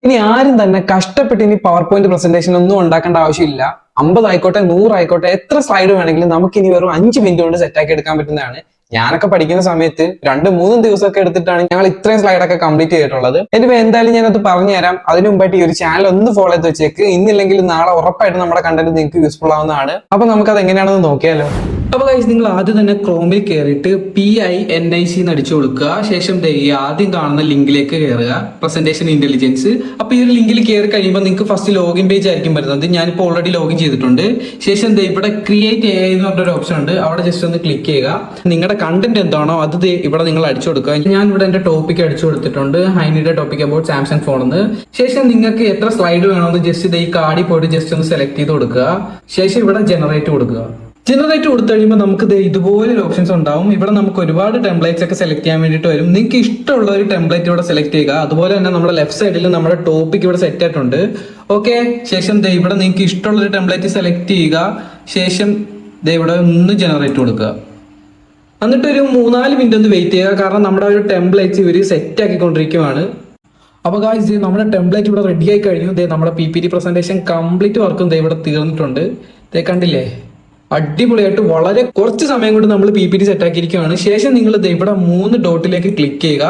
ഇനി ആരും തന്നെ കഷ്ടപ്പെട്ട് ഇനി പവർ പോയിന്റ് പ്രസന്റേഷൻ ഒന്നും ഉണ്ടാക്കേണ്ട ആവശ്യമില്ല. 50 ആയിക്കോട്ടെ 100 ആയിക്കോട്ടെ എത്ര സ്ലൈഡ് വേണമെങ്കിലും നമുക്ക് ഇനി വെറും 5 മിനിറ്റ് കൊണ്ട് സെറ്റ് ആക്കി എടുക്കാൻ പറ്റുന്നതാണ്. ഞാനൊക്കെ പഠിക്കുന്ന സമയത്ത് 2-3 ദിവസമൊക്കെ എടുത്തിട്ടാണ് ഞങ്ങൾ ഇത്രയും സ്ലൈഡൊക്കെ കംപ്ലീറ്റ് ചെയ്തിട്ടുള്ളത്. എനിവേ എന്തായാലും ഞാനത് പറഞ്ഞു തരാം. അതിന് മുമ്പായിട്ട് ഈ ഒരു ചാനൽ ഒന്ന് ഫോളോ ചെയ്ത് വെച്ചേക്ക്. ഇന്നില്ലെങ്കിൽ നാളെ ഉറപ്പായിട്ടും നമ്മുടെ കണ്ടന്റ് നിങ്ങൾക്ക് യൂസ്ഫുൾ ആവുന്നതാണ്. അപ്പൊ നമുക്ക് അത് എങ്ങനെയാണെന്ന് നോക്കിയാലോ. അപ്പൊ ഗൈസ്, നിങ്ങൾ ആദ്യം തന്നെ ക്രോമിൽ കയറിയിട്ട് PINIC എന്ന് അടിച്ചു കൊടുക്കുക. ശേഷം ഈ ആദ്യം കാണുന്ന ലിങ്കിലേക്ക് കയറുക, പ്രസന്റേഷൻ ഇന്റലിജൻസ്. അപ്പൊ ഈ ഒരു ലിങ്കിൽ കയറി കഴിയുമ്പോൾ നിങ്ങൾക്ക് ഫസ്റ്റ് ലോഗിൻ പേജ് ആയിരിക്കും വരുന്നത്. ഞാനിപ്പോൾ ഓൾറെഡി ലോഗിൻ ചെയ്തിട്ടുണ്ട്. ശേഷം ഇവിടെ ക്രിയേറ്റ് AI എന്ന് പറഞ്ഞൊരു ഓപ്ഷൻ ഉണ്ട്, അവിടെ ജസ്റ്റ് ഒന്ന് ക്ലിക്ക് ചെയ്യുക. നിങ്ങളുടെ കണ്ടന്റ് എന്താണോ അത് ഇവിടെ നിങ്ങൾ അടിച്ചു കൊടുക്കുക. ഞാൻ ഇവിടെ എന്റെ ടോപ്പിക് അടിച്ചു കൊടുത്തിട്ടുണ്ട്, ഹൈനിയുടെ ടോപ്പിക് അബൌട്ട് സാംസങ് ഫോൺ എന്ന്. ശേഷം നിങ്ങൾക്ക് എത്ര സ്ലൈഡ് വേണമെന്ന് ജസ്റ്റ് ഈ കാർഡിൽ പോയിട്ട് ജസ്റ്റ് ഒന്ന് സെലക്ട് ചെയ്ത് കൊടുക്കുക. ശേഷം ഇവിടെ ജനറേറ്റ് കൊടുക്കുക. ജനറേറ്റ് കൊടുത്തു കഴിയുമ്പോൾ നമുക്ക് ഇതുപോലെ ഓപ്ഷൻസ് ഉണ്ടാവും. ഇവിടെ നമുക്ക് ഒരുപാട് ടെംപ്ലേറ്റ്സ് ഒക്കെ സെലക്ട് ചെയ്യാൻ വേണ്ടിയിട്ട് വരും. നിങ്ങൾക്ക് ഇഷ്ടമുള്ള ഒരു ടെംപ്ലേറ്റ് ഇവിടെ സെലക്ട് ചെയ്യുക. അതുപോലെ തന്നെ നമ്മുടെ ലെഫ്റ്റ് സൈഡിൽ നമ്മുടെ ടോപ്പിക് ഇവിടെ സെറ്റ് ആയിട്ടുണ്ട്. ഓക്കെ, ശേഷം ഇവിടെ നിങ്ങൾക്ക് ഇഷ്ടമുള്ള ഒരു ടെംപ്ലേറ്റ് സെലക്ട് ചെയ്യുക. ശേഷം ഇവിടെ ഒന്ന് ജനറേറ്റ് കൊടുക്കുക. എന്നിട്ട് ഒരു 3-4 മിനിറ്റ് ഒന്ന് വെയിറ്റ് ചെയ്യുക, കാരണം നമ്മുടെ ഒരു ടെംപ്ലേറ്റ്സ് ഇവർ സെറ്റ് ആക്കിക്കൊണ്ടിരിക്കുകയാണ്. അപ്പോൾ ഗായ്സ്, നമ്മുടെ ടെംപ്ലേറ്റ് ഇവിടെ റെഡി ആയി കഴിഞ്ഞു. നമ്മുടെ PPT പ്രസന്റേഷൻ കംപ്ലീറ്റ് വർക്കും ഇവിടെ തീർന്നിട്ടുണ്ട്. കണ്ടില്ലേ, അടിപൊളിയായിട്ട് വളരെ കുറച്ച് സമയം കൊണ്ട് നമ്മൾ PPT സെറ്റ് ആക്കിയിരിക്കുകയാണ്. ശേഷം നിങ്ങൾ ഇവിടെ 3 ഡോട്ടിലേക്ക് ക്ലിക്ക് ചെയ്യുക.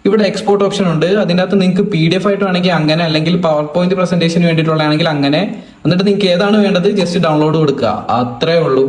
ഇവിടെ എക്സ്പോർട്ട് ഓപ്ഷൻ ഉണ്ട്. അതിനകത്ത് നിങ്ങൾക്ക് PDF ആയിട്ട് വേണമെങ്കിൽ അങ്ങനെ, അല്ലെങ്കിൽ പവർ പോയിന്റ് പ്രസന്റേഷന് വേണ്ടിയിട്ടുള്ളതാണെങ്കിൽ അങ്ങനെ. എന്നിട്ട് നിങ്ങൾക്ക് ഏതാണ് വേണ്ടത് ജസ്റ്റ് ഡൗൺലോഡ് കൊടുക്കുക. അത്രേ ഉള്ളൂ.